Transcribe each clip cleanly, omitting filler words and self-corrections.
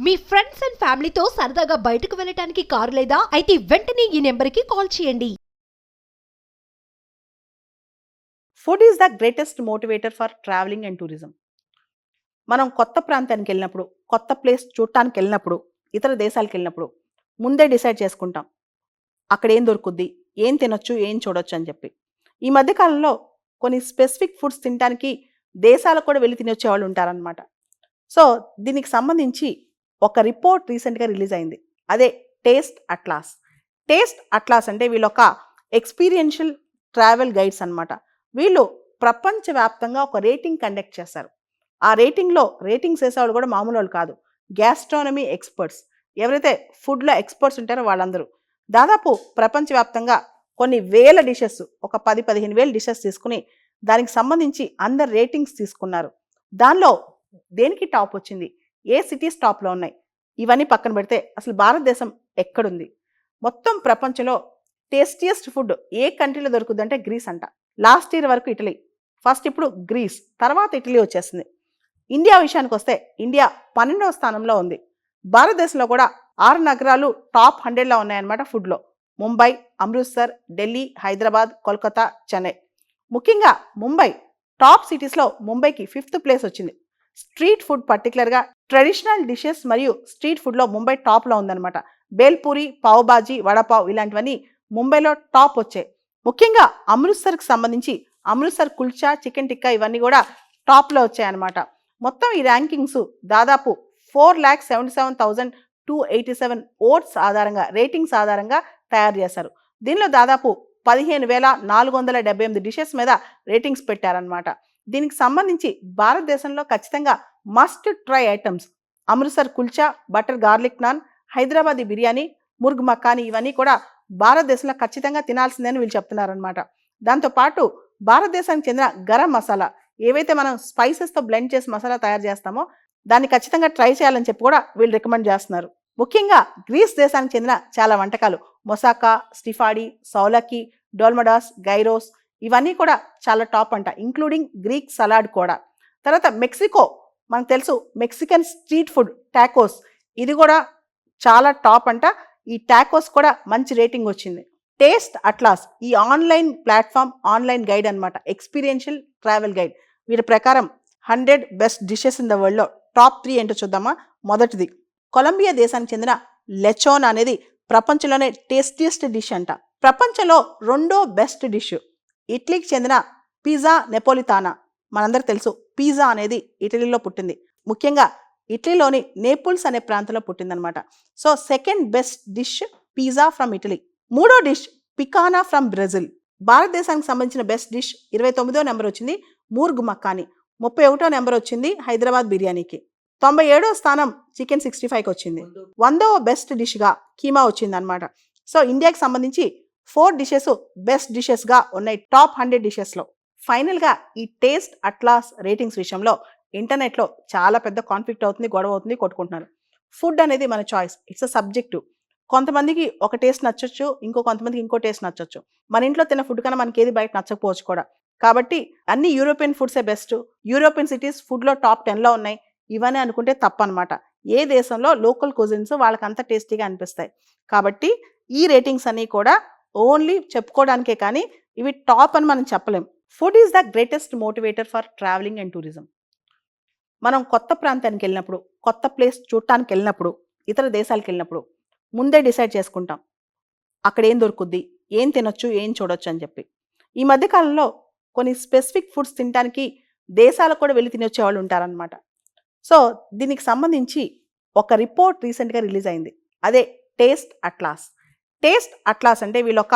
Me friends and ఫ్యామిలీతో సరదాగా బయటకు వెళ్ళటానికి కారు లేదా అయితే వెంటనే ఈ నెంబర్కి కాల్ చేయండి. Food is the greatest motivator for travelling and tourism. మనం కొత్త ప్రాంతానికి వెళ్ళినప్పుడు, కొత్త ప్లేస్ చూడటానికి వెళ్ళినప్పుడు, ఇతర దేశాలకు వెళ్ళినప్పుడు ముందే డిసైడ్ చేసుకుంటాం అక్కడ ఏం దొరుకుద్ది, ఏం తినొచ్చు, ఏం చూడొచ్చు అని చెప్పి. ఈ మధ్యకాలంలో కొన్ని స్పెసిఫిక్ ఫుడ్స్ తినడానికి దేశాలకు కూడా వెళ్ళి తినొచ్చే వాళ్ళు ఉంటారనమాట. సో దీనికి సంబంధించి ఒక రిపోర్ట్ రీసెంట్గా రిలీజ్ అయింది. అదే టేస్ట్ అట్లాస్. టేస్ట్ అట్లాస్ అంటే వీళ్ళొక ఎక్స్పీరియన్షియల్ ట్రావెల్ గైడ్స్ అనమాట. వీళ్ళు ప్రపంచవ్యాప్తంగా ఒక రేటింగ్ కండక్ట్ చేస్తారు. ఆ రేటింగ్స్ వేసేవాళ్ళు కూడా మామూలు వాళ్ళు కాదు, గ్యాస్ట్రానమీ ఎక్స్పర్ట్స్. ఎవరైతే ఫుడ్లో ఎక్స్పర్ట్స్ ఉంటారో వాళ్ళందరూ దాదాపు ప్రపంచవ్యాప్తంగా కొన్ని వేల డిషెస్, ఒక 10-15 వేల డిషెస్ తీసుకుని దానికి సంబంధించి అందరు రేటింగ్స్ తీసుకున్నారు. దానిలో దేనికి టాప్ వచ్చింది, ఏ సిటీస్ టాప్లో ఉన్నాయి, ఇవన్నీ పక్కన పెడితే అసలు భారతదేశం ఎక్కడుంది, మొత్తం ప్రపంచంలో టేస్టియస్ట్ ఫుడ్ ఏ కంట్రీలో దొరుకుద్ది అంటే గ్రీస్ అంట. లాస్ట్ ఇయర్ వరకు ఇటలీ, ఫస్ట్ ఇప్పుడు గ్రీస్, తర్వాత ఇటలీ వచ్చేసింది. ఇండియా విషయానికి వస్తే ఇండియా 12వ స్థానంలో ఉంది. భారతదేశంలో కూడా 6 నగరాలు టాప్ 100లో ఉన్నాయన్నమాట ఫుడ్లో. ముంబై, అమృత్సర్, ఢిల్లీ, హైదరాబాద్, కోల్కతా, చెన్నై. ముఖ్యంగా ముంబై టాప్ సిటీస్లో ముంబైకి 5th ప్లేస్ వచ్చింది. స్ట్రీట్ ఫుడ్, పర్టికులర్గా ట్రెడిషనల్ డిషెస్ మరియు స్ట్రీట్ ఫుడ్లో ముంబై టాప్లో ఉందన్నమాట. బేల్పూరి, పావ్ బాజీ, వడపావ్ ఇలాంటివన్నీ ముంబైలో టాప్ వచ్చాయి. ముఖ్యంగా అమృత్సర్కి సంబంధించి అమృత్సర్ కుల్చా, చికెన్ టిక్కా ఇవన్నీ కూడా టాప్లో వచ్చాయన్నమాట. మొత్తం ఈ ర్యాంకింగ్స్ దాదాపు 4,77,287 ఓట్స్ ఆధారంగా, రేటింగ్స్ ఆధారంగా తయారు చేశారు. దీనిలో దాదాపు 15,478 డిషెస్ మీద రేటింగ్స్ పెట్టారనమాట. దీనికి సంబంధించి భారతదేశంలో ఖచ్చితంగా must try items Amritsar kulcha, butter garlic naan, Hyderabadi biryani, murgh makhani ఇవన్నీ కూడా భారతదేశంలో ఖచ్చితంగా తినాల్సిందని వీళ్ళు చెప్తున్నారనమాట. దాంతోపాటు భారతదేశానికి చెందిన గరం మసాలా, ఏవైతే మనం స్పైసెస్తో బ్లెండ్ చేసి మసాలా తయారు చేస్తామో దాన్ని ఖచ్చితంగా ట్రై చేయాలని చెప్పి కూడా వీళ్ళు రికమెండ్ చేస్తున్నారు. ముఖ్యంగా గ్రీస్ దేశానికి చెందిన చాలా వంటకాలు మొసాకా, స్టిఫాడీ, సౌలకి, డోల్మడాస్, గైరోస్ ఇవన్నీ కూడా చాలా టాప్ అంట, ఇంక్లూడింగ్ గ్రీక్ సలాడ్ కూడా. తర్వాత మెక్సికో, మనకు తెలుసు మెక్సికన్ స్ట్రీట్ ఫుడ్ టాకోస్, ఇది కూడా చాలా టాప్ అంట. ఈ టాకోస్ కూడా మంచి రేటింగ్ వచ్చింది. టేస్ట్ అట్లాస్ ఈ ఆన్లైన్ ప్లాట్ఫామ్, ఆన్లైన్ గైడ్ అనమాట, ఎక్స్పీరియన్షియల్ ట్రావెల్ గైడ్. వీరి ప్రకారం 100 బెస్ట్ డిషెస్ ఇన్ ద వరల్డ్లో టాప్ 3 ఏంటో చూద్దామా. మొదటిది కొలంబియా దేశానికి చెందిన లెచోన్ అనేది ప్రపంచంలోనే టేస్టియస్ట్ డిష్ అంట. ప్రపంచంలో 2వ బెస్ట్ డిష్ ఇటలీకి చెందిన పిజ్జా నెపోలితానా. మనందరికి తెలుసు పిజ్జా అనేది ఇటలీలో పుట్టింది, ముఖ్యంగా ఇటలీలోని నేపుల్స్ అనే ప్రాంతంలో పుట్టిందనమాట. So second best dish pizza from Italy. 3వ డిష్ పికానా ఫ్రమ్ బ్రెజిల్. భారతదేశానికి సంబంధించిన బెస్ట్ డిష్ 29వ నెంబర్ వచ్చింది మూర్గ్ మక్కాని, 31వ నెంబర్ వచ్చింది హైదరాబాద్ బిర్యానీకి, 97వ స్థానం చికెన్ 65కి వచ్చింది. 100వ బెస్ట్ డిష్గా కీమా వచ్చింది అనమాట. సో ఇండియాకి సంబంధించి 4 డిషెస్ బెస్ట్ డిషెస్గా ఉన్నాయి టాప్ 100 డిషెస్లో. ఫైనల్గా ఈ టేస్ట్ అట్లాస్ రేటింగ్స్ విషయంలో ఇంటర్నెట్లో చాలా పెద్ద కాన్ఫ్లిక్ట్ అవుతుంది, గొడవ అవుతుంది, కొట్టుకుంటున్నారు. ఫుడ్ అనేది మన చాయిస్, ఇట్స్ అ సబ్జెక్టివ్. కొంతమందికి ఒక టేస్ట్ నచ్చొచ్చు, కొంతమందికి ఇంకో టేస్ట్ నచ్చొచ్చు. మన ఇంట్లో తిన్న ఫుడ్ కన్నా మనకి ఏది బయట నచ్చకపోవచ్చు కూడా. కాబట్టి అన్ని యూరోపియన్ ఫుడ్సే బెస్ట్, యూరోపియన్ సిటీస్ ఫుడ్లో టాప్ 10లో ఉన్నాయి ఇవన్నీ అనుకుంటే తప్పనమాట. ఏ దేశంలో లోకల్ కుజిన్స్ వాళ్ళకి అంత టేస్టీగా అనిపిస్తాయి. కాబట్టి ఈ రేటింగ్స్ అన్నీ కూడా ఓన్లీ చెప్పుకోవడానికే కానీ ఇవి టాప్ అని మనం చెప్పలేం. Food is the greatest motivator for travelling and tourism. మనం కొత్త ప్రాంతానికి వెళ్ళినప్పుడు, కొత్త ప్లేస్ చూడటానికి వెళ్ళినప్పుడు, ఇతర దేశాలకు వెళ్ళినప్పుడు ముందే డిసైడ్ చేసుకుంటాం అక్కడ ఏం దొరుకుద్ది, ఏం తినొచ్చు, ఏం చూడొచ్చు అని చెప్పి. ఈ మధ్యకాలంలో కొన్ని స్పెసిఫిక్ ఫుడ్స్ తినడానికి దేశాలకు కూడా వెళ్ళి తినొచ్చే వాళ్ళు ఉంటారనమాట. సో దీనికి సంబంధించి ఒక రిపోర్ట్ రీసెంట్గా రిలీజ్ అయింది. అదే టేస్ట్ అట్లాస్. టేస్ట్ అట్లాస్ అంటే వీళ్ళొక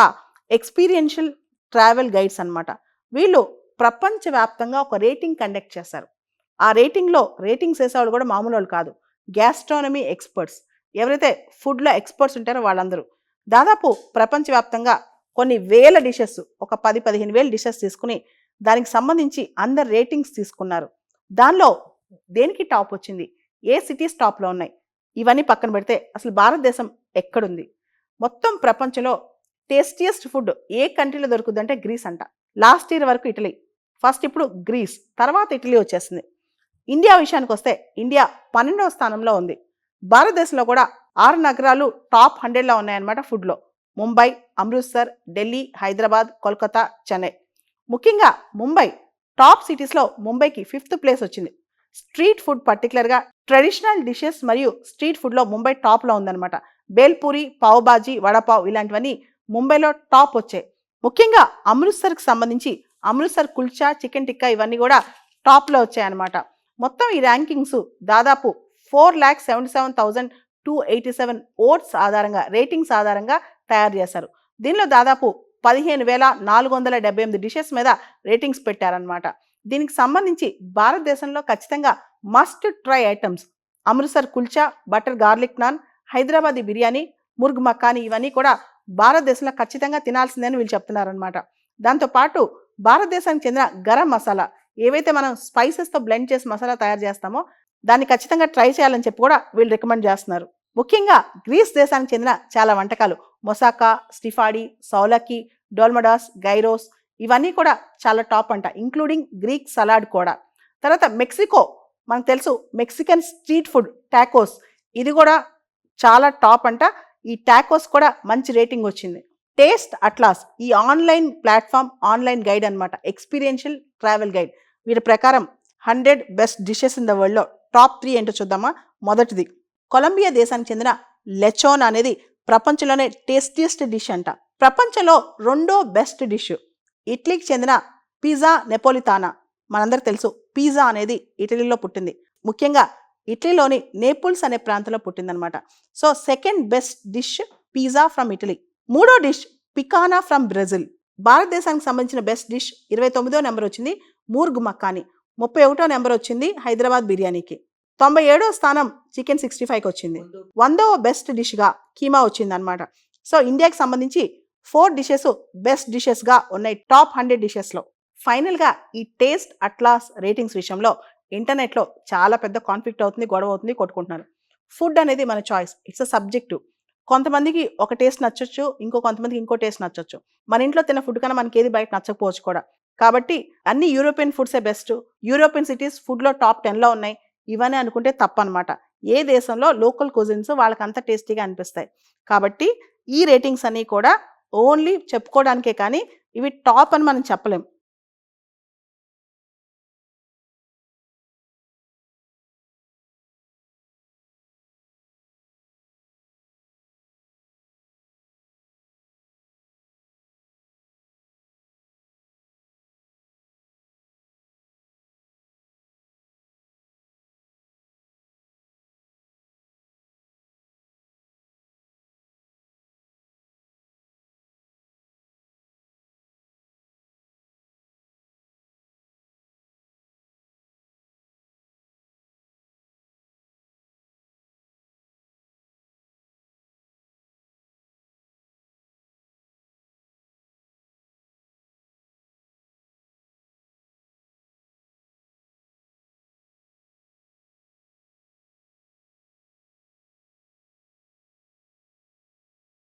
ఎక్స్పీరియన్షియల్ ట్రావెల్ గైడ్స్ అనమాట. వీళ్ళు ప్రపంచవ్యాప్తంగా ఒక రేటింగ్ కండక్ట్ చేస్తారు. ఆ రేటింగ్స్ వేసేవాళ్ళు కూడా మామూలు వాళ్ళు కాదు, గ్యాస్ట్రానమీ ఎక్స్పర్ట్స్. ఎవరైతే ఫుడ్లో ఎక్స్పర్ట్స్ ఉంటారో వాళ్ళందరూ దాదాపు ప్రపంచవ్యాప్తంగా కొన్ని వేల డిషెస్, ఒక 10-15 వేల డిషెస్ తీసుకుని దానికి సంబంధించి అందరు రేటింగ్స్ తీసుకున్నారు. దానిలో దేనికి టాప్ వచ్చింది, ఏ సిటీస్ టాప్లో ఉన్నాయి, ఇవన్నీ పక్కన పెడితే అసలు భారతదేశం ఎక్కడుంది, మొత్తం ప్రపంచంలో టేస్టియస్ట్ ఫుడ్ ఏ కంట్రీలో దొరుకుద్ది అంటే గ్రీస్ అంట. లాస్ట్ ఇయర్ వరకు ఇటలీ, ఫస్ట్ ఇప్పుడు గ్రీస్, తర్వాత ఇటలీ వచ్చేసింది. ఇండియా విషయానికి వస్తే ఇండియా 12వ స్థానంలో ఉంది. భారతదేశంలో కూడా 6 నగరాలు టాప్ 100లో ఉన్నాయన్నమాట ఫుడ్లో. ముంబై, అమృత్సర్, ఢిల్లీ, హైదరాబాద్, కోల్కతా, చెన్నై. ముఖ్యంగా ముంబై టాప్ సిటీస్లో ముంబైకి 5th ప్లేస్ వచ్చింది. స్ట్రీట్ ఫుడ్ పర్టికులర్గా ట్రెడిషనల్ డిషెస్ మరియు స్ట్రీట్ ఫుడ్లో ముంబై టాప్లో ఉందన్నమాట. బేల్పూరి, పావ్ బాజీ, వడపావ్ ఇలాంటివన్నీ ముంబైలో టాప్ వచ్చాయి. ముఖ్యంగా అమృత్సర్కి సంబంధించి అమృత్సర్ కుల్చా, చికెన్ టిక్కా ఇవన్నీ కూడా టాప్లో వచ్చాయన్నమాట. మొత్తం ఈ ర్యాంకింగ్స్ దాదాపు 4,77,287 ఓట్స్ ఆధారంగా రేటింగ్స్ ఆధారంగా తయారు చేశారు. దీనిలో దాదాపు 15,478 డిషెస్ మీద రేటింగ్స్ పెట్టారనమాట. దీనికి సంబంధించి భారతదేశంలో ఖచ్చితంగా must try items Amritsar kulcha, butter garlic naan, Hyderabadi biryani, murgh makhani ఇవన్నీ కూడా భారతదేశంలో ఖచ్చితంగా తినాల్సిందని వీళ్ళు చెప్తున్నారనమాట. దాంతోపాటు భారతదేశానికి చెందిన గరం మసాలా ఏవైతే మనం స్పైసెస్తో బ్లెండ్ చేసి మసాలా తయారు చేస్తామో దాన్ని ఖచ్చితంగా ట్రై చేయాలని చెప్పి కూడా వీళ్ళు రికమెండ్ చేస్తున్నారు. ముఖ్యంగా గ్రీస్ దేశానికి చెందిన చాలా వంటకాలు మొసాకా, స్టిఫాడి, సౌలకి, డోల్మడాస్, గైరోస్ ఇవన్నీ కూడా చాలా టాప్ అంట, ఇంక్లూడింగ్ గ్రీక్ సలాడ్ కూడా. తర్వాత మెక్సికో మనకు తెలుసు, మెక్సికన్ స్ట్రీట్ ఫుడ్ టాకోస్ ఇది కూడా చాలా టాప్ అంట. ఈ టాకోస్ కూడా మంచి రేటింగ్ వచ్చింది. టేస్ట్ అట్లాస్ ఈ ఆన్లైన్ ప్లాట్ఫామ్, ఆన్లైన్ గైడ్ అనమాట, ఎక్స్పీరియన్షియల్ ట్రావెల్ గైడ్. వీరి ప్రకారం 100 బెస్ట్ డిషెస్ ఇన్ ద వరల్డ్లో టాప్ 3 ఏంటో చూద్దామా. మొదటిది కొలంబియా దేశానికి చెందిన లెచోన్ అనేది ప్రపంచంలోనే టేస్టియస్ట్ డిష్ అంట. ప్రపంచంలో 2వ బెస్ట్ డిష్ ఇటలీకి చెందిన పిజ్జా నెపోలితానా. మనందరికి తెలుసు పిజ్జా అనేది ఇటలీలో పుట్టింది, ముఖ్యంగా ఇటలీలోని నేపుల్స్ అనే ప్రాంతంలో పుట్టిందనమాట. So 2nd best dish pizza from Italy. 3వ డిష్ పికానా ఫ్రమ్ బ్రెజిల్. భారతదేశానికి సంబంధించిన బెస్ట్ డిష్ 29వ నెంబర్ వచ్చింది మూర్గ్ మక్కాని, 31వ నెంబర్ వచ్చింది హైదరాబాద్ బిర్యానీకి, 97వ స్థానం చికెన్ 65కి వచ్చింది, 100వ బెస్ట్ డిష్గా కీమా వచ్చిందనమాట. సో ఇండియాకి సంబంధించి 4 డిషెస్ బెస్ట్ డిషెస్గా ఉన్నాయి టాప్ 100 డిషెస్లో. ఫైనల్గా ఈ టేస్ట్ అట్లాస్ రేటింగ్స్ విషయంలో ఇంటర్నెట్లో చాలా పెద్ద కాన్ఫ్లిక్ట్ అవుతుంది, గొడవ అవుతుంది, కొట్టుకుంటున్నారు. ఫుడ్ అనేది మన చాయిస్, ఇట్స్ అ సబ్జెక్టివ్. కొంతమందికి ఒక టేస్ట్ నచ్చొచ్చు, కొంతమందికి ఇంకో టేస్ట్ నచ్చొచ్చు. మన ఇంట్లో తిన్న ఫుడ్ కన్నా మనకి ఏది బయట నచ్చకపోవచ్చు కూడా. కాబట్టి అన్ని యూరోపియన్ ఫుడ్సే బెస్ట్, యూరోపియన్ సిటీస్ ఫుడ్లో టాప్ 10లో ఉన్నాయి ఇవన్నీ అనుకుంటే తప్పనమాట. ఏ దేశంలో లోకల్ కుజిన్స్ వాళ్ళకి అంత టేస్టీగా అనిపిస్తాయి. కాబట్టి ఈ రేటింగ్స్ అన్నీ కూడా ఓన్లీ చెప్పుకోవడానికే కానీ ఇవి టాప్ అని మనం చెప్పలేం.